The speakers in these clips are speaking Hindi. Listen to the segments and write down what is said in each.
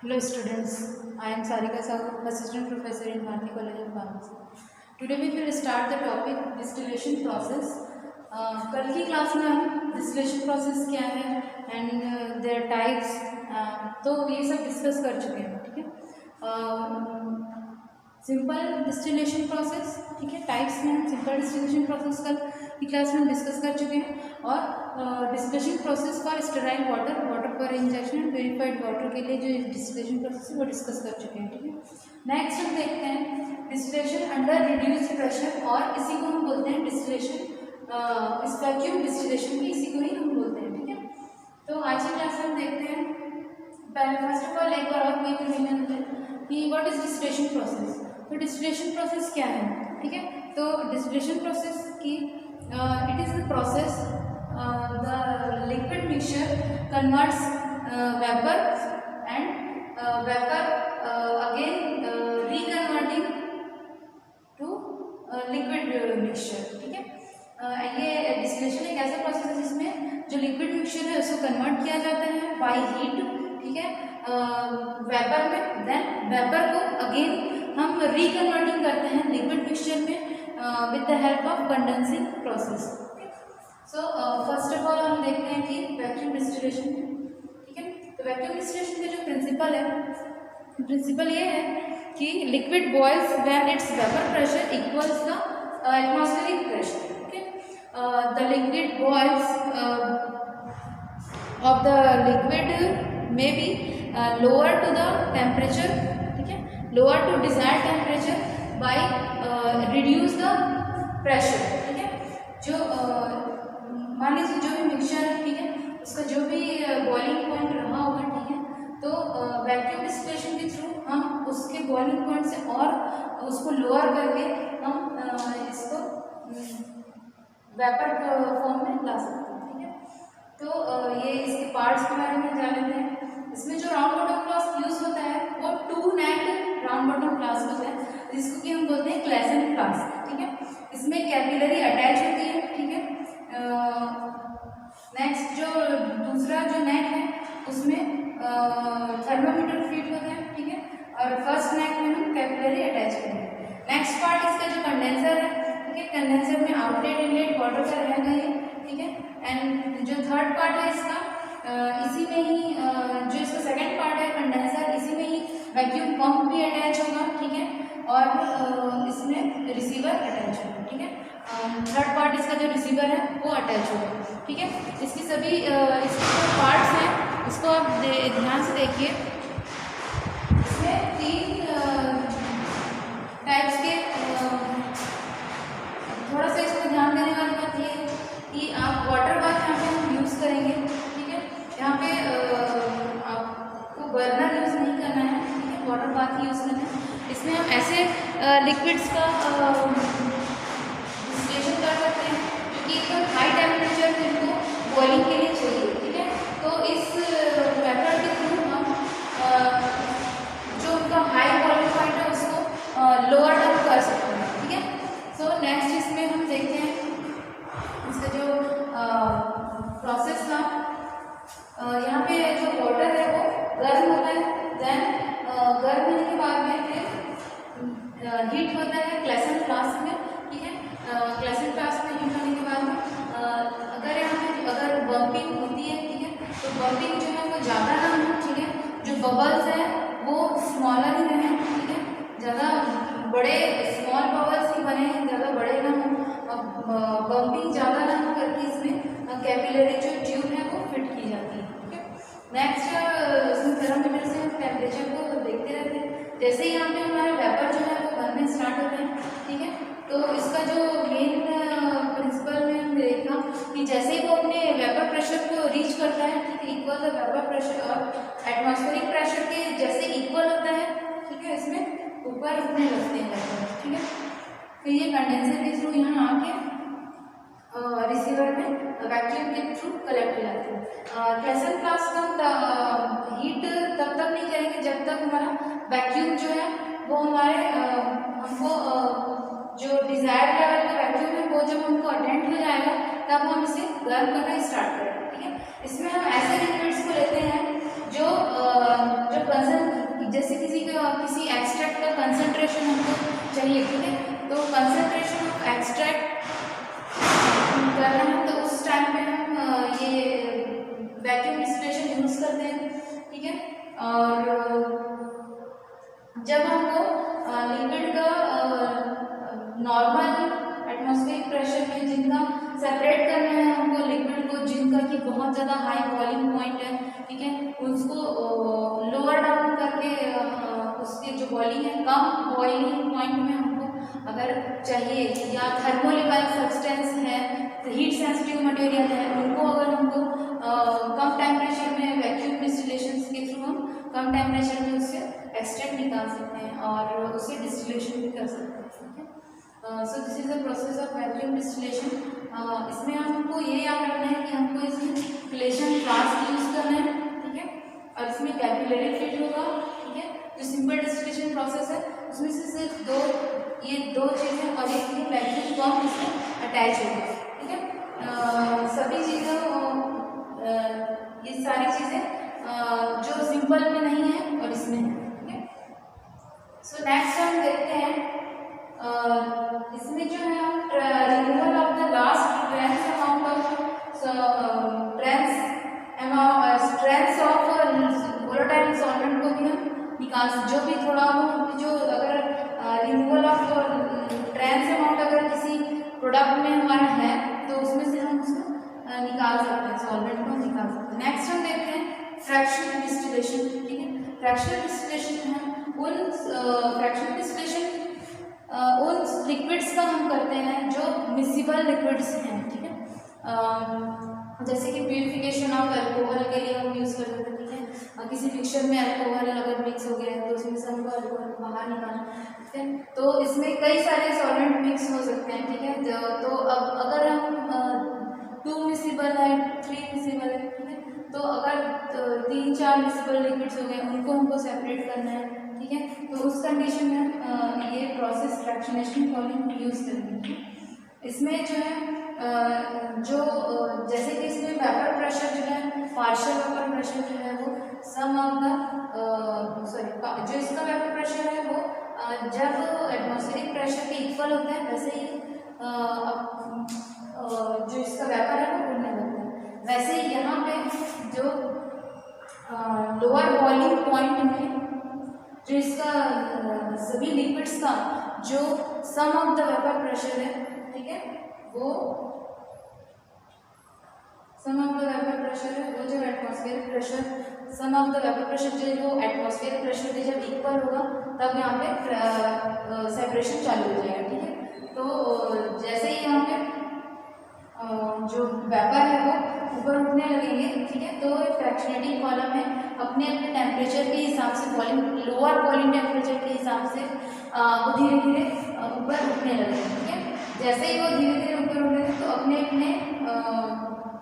Hello students, I am Sarika Sahu, Assistant Professor in Bharati College of Pharmacy. Today we will start the topic distillation process. कल की क्लास में हम डिस्टिलेशन प्रोसेस क्या है एंड देयर टाइप्स तो ये सब डिस्कस कर चुके हैं. ठीक है. सिंपल डिस्टिलेशन प्रोसेस, ठीक है, टाइप्स में हम सिंपल डिस्टिलेशन प्रोसेस कल की क्लास में डिस्कस कर चुके हैं और distillation process for sterile water, water पर इंजेक्शन एंड प्योरीफाइड वाटर के लिए जो डिस्टिलेशन प्रोसेस है वो डिस्कस कर चुके हैं. ठीक है. नेक्स्ट हम देखते हैं डिस्टिलेशन अंडर रिड्यूस्ड प्रेशर, और इसी को हम बोलते हैं डिस्टिलेशन, इस वैक्यूम डिस्टिलेशन की इसी को ही हम बोलते हैं. ठीक है. तो आज की क्लास में हम देखते हैं पहले फर्स्ट ऑफ ऑल एक बार और क्लिक करेंगे कि व्हाट इज डिस्टिलेशन प्रोसेस. तो डिस्टिलेशन प्रोसेस क्या है. ठीक है. तो डिस्टिलेशन प्रोसेस की it is the process the liquid mixture converts vapour and vapour again reconverting to liquid mixture. ठीक है. ये डिस्टिलेशन एक ऐसा प्रोसेस है जिसमें जो लिक्विड मिक्सचर है उसको कन्वर्ट किया जाता है बाय हीट. ठीक है. वेपर में, देन वेपर को अगेन हम रिकन्वर्टिंग करते हैं लिक्विड मिक्सचर में with the help of condensing process. So first of all हम देखते हैं कि वैक्यूम डिस्टिलेशन. ठीक है. तो वैक्यूम डिस्टिलेशन का जो प्रिंसिपल है, प्रिंसिपल ये है कि liquid boils when its vapour pressure equals the atmospheric pressure. Okay. The liquid boils of the liquid may be lower to the temperature. ठीक है. lower to desired temperature by reduce the pressure. ठीक है. जो मान लीजिए जो भी मिक्सचर है, ठीक है, उसका जो भी बॉइलिंग पॉइंट रहा होगा, ठीक है, तो वैक्यूम डिस्टिलेशन के थ्रू हम उसके बॉइलिंग पॉइंट से और उसको लोअर करके हम इसको वेपर फॉर्म में ला सकते हैं. ठीक है. तो ये इसके पार्ट्स के बारे में जान लेते हैं. इसमें जो राउंड बॉटम फ्लास्क यूज होता है वो 2 नेक राउंड बॉटम फ्लास्क होता है जिसको कि हम बोलते हैं क्लेसन फ्लास्क. ठीक है. इसमें कैपिलरी अटैच होती है. ठीक है. नेक्स्ट जो दूसरा जो नेक है उसमें थर्मामीटर फिट होता है. ठीक है. और फर्स्ट नेक में हम कैपिलरी अटैच करेंगे. नेक्स्ट पार्ट इसका जो कंडेंसर है, ठीक है, कंडेंसर में आउटलेट इनलेट वाटर का रहेगा ये. ठीक है. एंड जो थर्ड पार्ट है इसका इसी में ही जो इसका सेकंड पार्ट है कंडेंसर, इसी में ही वैक्यूम पंप भी अटैच होगा. ठीक है. और इसमें रिसीवर अटैच होगा. ठीक है. थर्ड पार्ट इसका जो रिसीवर है वो अटैच होगा. ठीक है. इसकी सभी इसके जो पार्ट्स हैं इसको आप ध्यान से देखिए. इसमें 3 टाइप्स के, थोड़ा सा इसको ध्यान देने वाली बात ये कि आप वाटर बाथ यहाँ पे हम यूज़ करेंगे. ठीक है. यहाँ पे आपको बर्नर यूज़ नहीं करना है. ठीक है. वाटर बाथ ही यूज़ करना है. इसमें हम ऐसे लिक्विड्स का डिस्टिलेशन कर सकते हैं जो कि एकदम हाई टेम्परेचर पे इनको बॉइलिंग के लिए चाहिए. ठीक है. तो इस मेथड के थ्रू हम जो उनका हाई बॉइलिंग पॉइंट है उसको लोअर डाउन कर सकते हैं. ठीक है. सो नेक्स्ट इसमें हम देखते हैं इसका जो प्रोसेस था. यहाँ पे जो वाटर है वो गर्म होता है. देन गर्म होने के बाद में फिर हीट होता है क्लेसन फ्लास्क में. ठीक है. क्लेसन फ्लास्क में हीट होने के बाद में अगर यहाँ पे अगर बम्पिंग होती है, ठीक है, तो बम्पिंग जो है वो ज़्यादा ना हो. ठीक है. जो बबल्स है वो स्मॉलर ही रहें. ठीक है. ज़्यादा बड़े स्मॉल बबल्स ही बने, ज़्यादा बड़े ना हो. बम्पिंग ज़्यादा ना हो करके इसमें कैपिलरी जो ट्यूब है वो फिट की जाती है. ठीक है. नेक्स्ट थर्मामीटर से हम टेम्परेचर को देखते रहते हैं. जैसे ही यहाँ पे हमारा वेपर जो है वो बनने स्टार्ट होता है. ठीक है. तो इसका जो मेन प्रिंसिपल में हम देखा कि जैसे ही वो अपने वेपर प्रेशर को रीच करता है, ठीक है, इक्वल द वेपर प्रेशर और एटमॉस्फेरिक प्रेशर के जैसे इक्वल होता है, ठीक है, इसमें ऊपर उठने लगते हैं. ठीक है. फिर ये कंडेंसर के थ्रू यहाँ आके रिसीवर में वैक्यूम के थ्रू कलेक्ट हो जाते हैं. क्लेसन फ्लास्क का हीट तब तक नहीं करेंगे जब तक हमारा वैक्यूम जो है वो हमारे हमको जो डिजायर्ड लेवल का वैक्यूम है वो जब हमको अटेंड हो जाएगा तब हम इसे गर्म करना स्टार्ट करेंगे. ठीक है. इसमें हम ऐसे लिक्विड्स को लेते हैं जो कंसर्न चाहिए, ठीक है। तो कंसंट्रेशन ऑफ एक्सट्रैक्ट कर रहे हैं तो उस टाइम पे हम ये वैक्यूम डिस्टिलेशन यूज करते हैं, ठीक है। और जब हमको लिक्विड का नॉर्मल एटमॉस्फेरिक प्रेशर में जिनका सेपरेट करना है हमको लिक्विड को, जिनका कि बहुत ज़्यादा हाई बॉइलिंग पॉइंट है, ठीक है, उसको लोअर डाउन करके उसके जो बॉइलिंग है कम बॉइलिंग पॉइंट में हमको अगर चाहिए, या थर्मोलिबाइल सब्सटेंस है, हीट सेंसिटिव मटेरियल है, उनको अगर हमको कम टेम्परेचर में वैक्यूम डिस्टिलेशन के थ्रू हम कम टेम्परेचर में उससे एक्सट्रैक्ट निकाल सकते हैं और उसे डिस्टिलेशन भी कर सकते हैं, ठीक है। So this is the process of vacuum distillation. इसमें हमको ये याद रखना है कि हमको इसमें फिलेशन फ्लास्क यूज करना है, ठीक है, और इसमें कैपिलरी फिट होगा, ठीक है। जो सिंपल डिस्टिलेशन प्रोसेस है उसमें से सिर्फ ये दो चीज़ें और एक वैक्यूम पंप इसमें अटैच होगा, ठीक है। सभी चीज़ों ये सारी चीज़ें जो सिंपल में नहीं है और इसमें है, ठीक है। सो नेक्स्ट हम देखते हैं इसमें जो है हम removal of the last trace amount of trace of volatile solvent को भी हम निकाल, जो भी थोड़ा जो अगर रिमूवल ऑफ ट्रांस अमाउंट अगर किसी प्रोडक्ट में हमारा है तो उसमें से हम उसको निकाल सकते हैं, सॉल्वेंट को निकाल सकते हैं। नेक्स्ट हम देखते हैं फ्रैक्शनल डिस्टिलेशन, ठीक है। फ्रैक्शनल डिस्टिलेशन में हम उन फ्रैक्शनल डिस्टिलेशन उन लिक्विड्स का हम करते हैं जो मिसिबल लिक्विड्स हैं, ठीक है। जैसे कि प्यूरिफिकेशन ऑफ अल्कोहल के लिए हम यूज़ कर सकते हैं, ठीक है। किसी मिक्सचर में अल्कोहल अगर मिक्स हो गया है तो उसमें से हमको अल्कोहल बाहर निकालना, ठीक है। तो इसमें कई सारे सॉल्वेंट मिक्स हो सकते हैं, ठीक है। तो अब अगर हम 2 मिसिबल है, 3 मिसिबल है, ठीक है, तो अगर 3-4 मिसिबल लिक्विड्स हो गए उनको हमको सेपरेट करना है, ठीक है। तो उस कंडीशन में ये प्रोसेस फ्रैक्शनेशन कॉलिंग यूज़ करेंगे। इसमें जो है जैसे कि इसमें वेपर प्रेशर जो है, पार्शियल वेपर प्रेशर जो है वो सम ऑफ द जो इसका वेपर प्रेशर है वो जब एटमॉस्फेरिक प्रेशर के इक्वल होता है वैसे ही जो इसका वेपर है वो उड़ने लगता है। वैसे ही यहाँ पे जो लोअर बॉइलिंग पॉइंट में जो इसका सभी लिक्विड्स का जो some of the vapour pressure है, ठीक है, वो सम ऑफ द वेपर प्रेशर है वो जब atmospheric pressure some of the vapour pressure जो एटमॉस्फेरिक प्रेशर के जब इक्वल होगा तब यहाँ पे सेपरेशन चालू हो जाएगा, ठीक है। तो जैसे ही यहाँ पे जो वेपर है वो ऊपर उठने लगेंगे, ठीक है, तो फ्रैक्शनेटिंग कॉलम में अपने अपने टेम्परेचर के हिसाब से लोअर बॉइलिंग टेम्परेचर के हिसाब से वो धीरे धीरे ऊपर उठने लगेंगे, ठीक है। जैसे ही वो धीरे धीरे ऊपर उठेंगे तो अपने अपने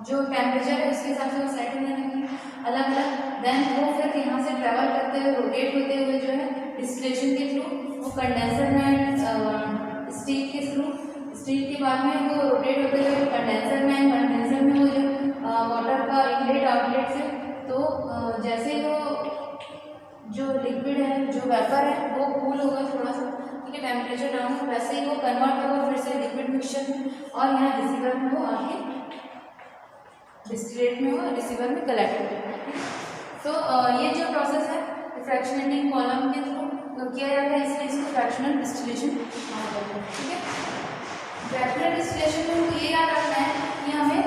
जो टेम्परेचर है उसके हिसाब से वो सेट होने लगेंगे अलग अलग। देन वो फिर यहाँ से ट्रैवल करते हुए रोटेट होते हुए जो है डिस्टिलेशन के थ्रू वो कंडेंसर में स्टीम के थ्रू स्टीम के बाद में वो रोटेट होते हुए कंडेंसर में वो जो वाटर का इनलेट आउटलेट से, तो जैसे वो जो लिक्विड है जो वेपर है वो कूल होगा थोड़ा सा, ठीक है, टेम्परेचर डाउन, वैसे ही वो कन्वर्ट होगा फिर से लिक्विड मिक्सचर में और यहाँ रिसीवर में वो आके डिस्टिलेट में वो रिसीवर में कलेक्ट होगा। तो ये जो प्रोसेस है फ्रैक्शनेटिंग कॉलम के थ्रू किया जाता है, इसलिए इसको फ्रैक्शनल डिस्टिलेशन कहा जाता है, ठीक है। फ्रैक्शनल डिस्टिलेशन में हमको ये याद रखना है कि हमें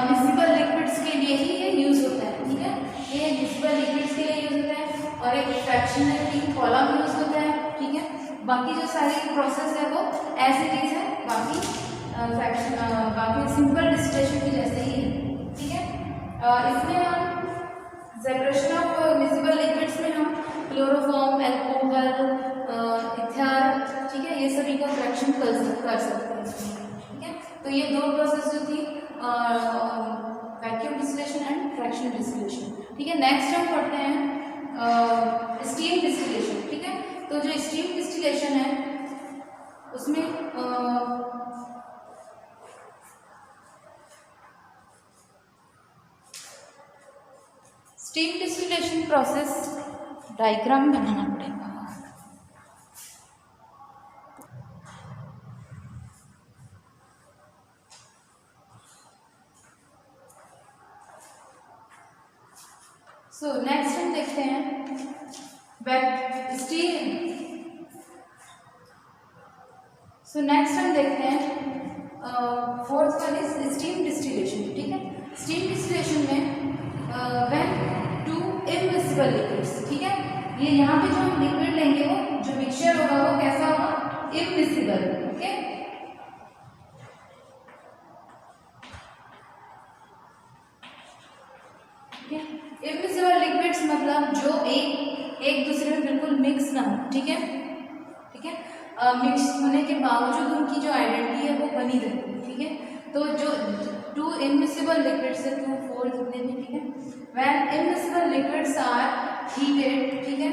मिसिबल लिक्विड्स के लिए ही ये यूज़ होता है, ठीक है। ये मिसिबल लिक्विड्स के लिए यूज़ होता है और एक फ्रैक्शनेटिंग कॉलम यूज़ होता है, ठीक है। बाकी जो सारी प्रोसेस है वो ऐसी चीज़ है, बाकी सिंपल डिस्टिलेशन की जैसे ही है, ठीक है। इसमें हम सेपरेशन ऑफ मिसिबल लिक्विड्स में हम क्लोरोफॉर्म, अल्कोहल, इथर, ठीक है, ये सभी का फ्रैक्शन कर सकते हैं इसमें, ठीक है। तो ये दो प्रोसेस जो थी vacuum distillation and fractional distillation, ठीक है। नेक्स्ट हम पढ़ते हैं स्टीम डिस्टिलेशन, ठीक है। तो जो स्टीम डिस्टिलेशन है उसमें स्टीम डिस्टिलेशन प्रोसेस डायग्राम बनाना पड़ेगा। सो नेक्स्ट हम देखते हैं स्टीम। सो नेक्स्ट हम देखते हैं fourth one is steam distillation. ठीक है, स्टीम डिस्टिलेशन में व्हेन टू इमिसिबल लिक्विड्स, ठीक है, ये यहाँ पे जो हम लिक्विड लेंगे वो जो मिक्सचर होगा वो कैसा होगा, इमिसिबल। ओके, इमिसिबल लिक्विड्स मतलब जो एक दूसरे में बिल्कुल मिक्स ना हो। ठीक है, ठीक है, मिक्स होने के बावजूद उनकी जो आइडेंटिटी है वो बनी रहती है। ठीक है, तो जो टू इमिसिबल लिक्विड्स है, 2 4 जितने भी, ठीक है, when immiscible liquids are heated, ठीक है,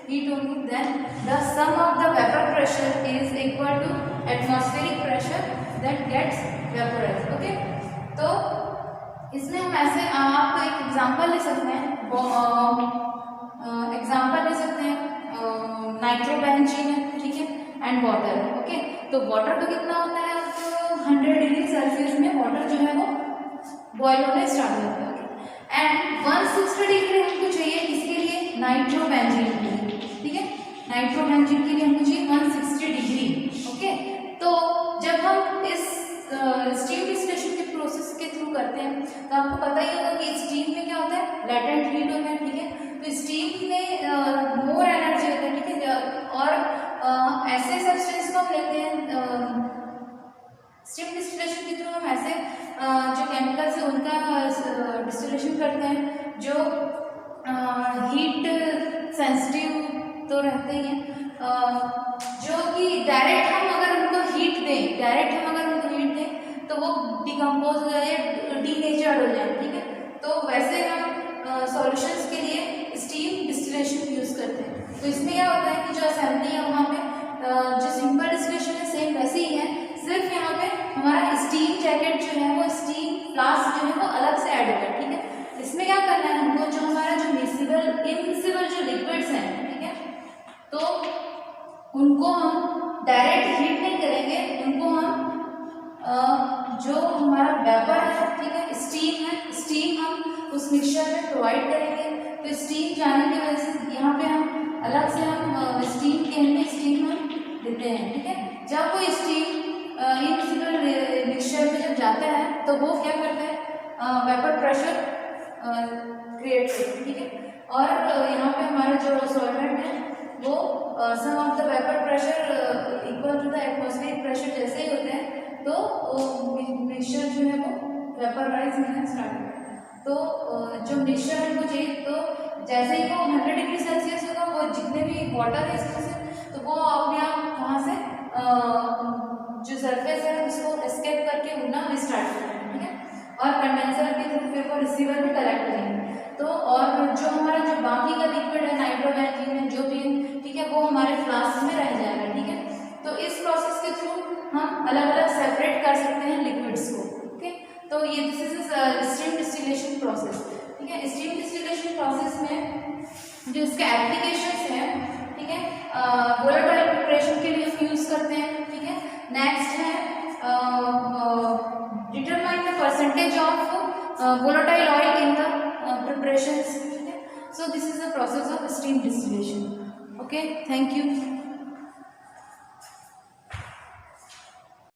हीट होगी, then the sum of the vapour pressure is equal to atmospheric pressure that gets vaporised. Okay, तो इसमें हम ऐसे आप एक एग्जांपल ले सकते हैं, एग्जांपल ले सकते हैं नाइट्रोबेंजीन है, ठीक है, एंड वाटर। ओके, तो वाटर तो कितना होता है, 100 डिग्री सेल्सियस में वाटर जो है वो बॉयल होने स्टार्ट होता है, एंड 160 डिग्री हमको चाहिए इसके लिए नाइट्रोबेंजीन के लिए। ठीक है, नाइट्रोबेंजीन के लिए हमको चाहिए 160 डिग्री। ओके, तो जब हम इस स्टीम डिस्टिलेशन के प्रोसेस के थ्रू करते हैं तो आपको पता ही होगा कि स्टीम में क्या होता है, लेटेंट हीट होता है। ठीक है, तो स्टीम में मोर एनर्जी होता है। ठीक है, और ऐसे सब्सटेंस को हम लेते हैं स्टीम डिस्टिलेशन के थ्रू, हम ऐसे जो केमिकल्स है उनका डिस्टिलेशन करते हैं जो हीट सेंसिटिव तो रहते ही हैं, जो कि डायरेक्ट हम अगर उनको हीट दें तो वो डिकम्पोज हो जाए, डीनेचर्ड हो जाए। ठीक है, तो वैसे हम सॉल्यूशंस के लिए स्टीम डिस्टिलेशन यूज़ करते हैं। तो इसमें क्या होता है कि जो असेंबली है वहाँ पे जो सिंपल डिस्टिलेशन है सेम वैसे ही है, सिर्फ यहाँ पे हमारा स्टीम जैकेट जो है वो स्टीम फ्लास्क जो है वो अलग से ऐड होगा। ठीक है, इसमें क्या करना है हमको, जो हमारा जो इमिसिबल जो लिक्विड्स हैं, ठीक है, तो उनको हम डायरेक्ट हीट नहीं करेंगे, उनको हम जो हमारा वेपर है, ठीक है, स्टीम हम उस मिक्सचर में प्रोवाइड करेंगे। तो स्टीम जाने की वजह से यहाँ पे हम अलग से हम स्टीम हम देते हैं। ठीक है, जब कोई स्टीम इमिसिबल मिक्सचर में जब जाता है तो वो क्या करता है, वेपर प्रेशर क्रिएट करता है। ठीक है, और यहाँ पे हमारा जो सॉल्वेंट है वो सम of the vapour pressure equal to the atmospheric pressure जैसे ही होते हैं, तो मिक्सचर जो है वो वेपराइज होना स्टार्ट होता है। तो जो मिक्सचर हमको चाहिए, तो जैसे ही वो 100 डिग्री सेल्सियस होगा, वो जितने भी वाटर है इसमें से, तो वो अपने आप वहाँ से जो सरफेस है उसको एस्केप करके उड़ना स्टार्ट करते हैं। ठीक है, और कंडेंसर के थ्रू फिर वो रिसीवर में कलेक्ट करेंगे। तो और जो हमारा जो बाकी का लिक्विड है, नाइट्रोबेंजीन है, जो भी, ठीक है, वो हमारे फ्लास्क में रह जाएगा। ठीक है, तो इस प्रोसेस के थ्रू हम अलग अलग सेपरेट कर सकते हैं लिक्विड्स को। ओके, तो ये this is steam distillation process. ठीक है, स्टीम डिस्टिलेशन प्रोसेस में जो इसके एप्लीकेशंस हैं, ठीक है, वोलेटाइल प्रिपरेशन के लिए हम यूज करते हैं। ठीक है, नेक्स्ट है determine the percentage of volatile oil in the preparations. ठीक है, so this is the process of steam distillation. Okay, thank you.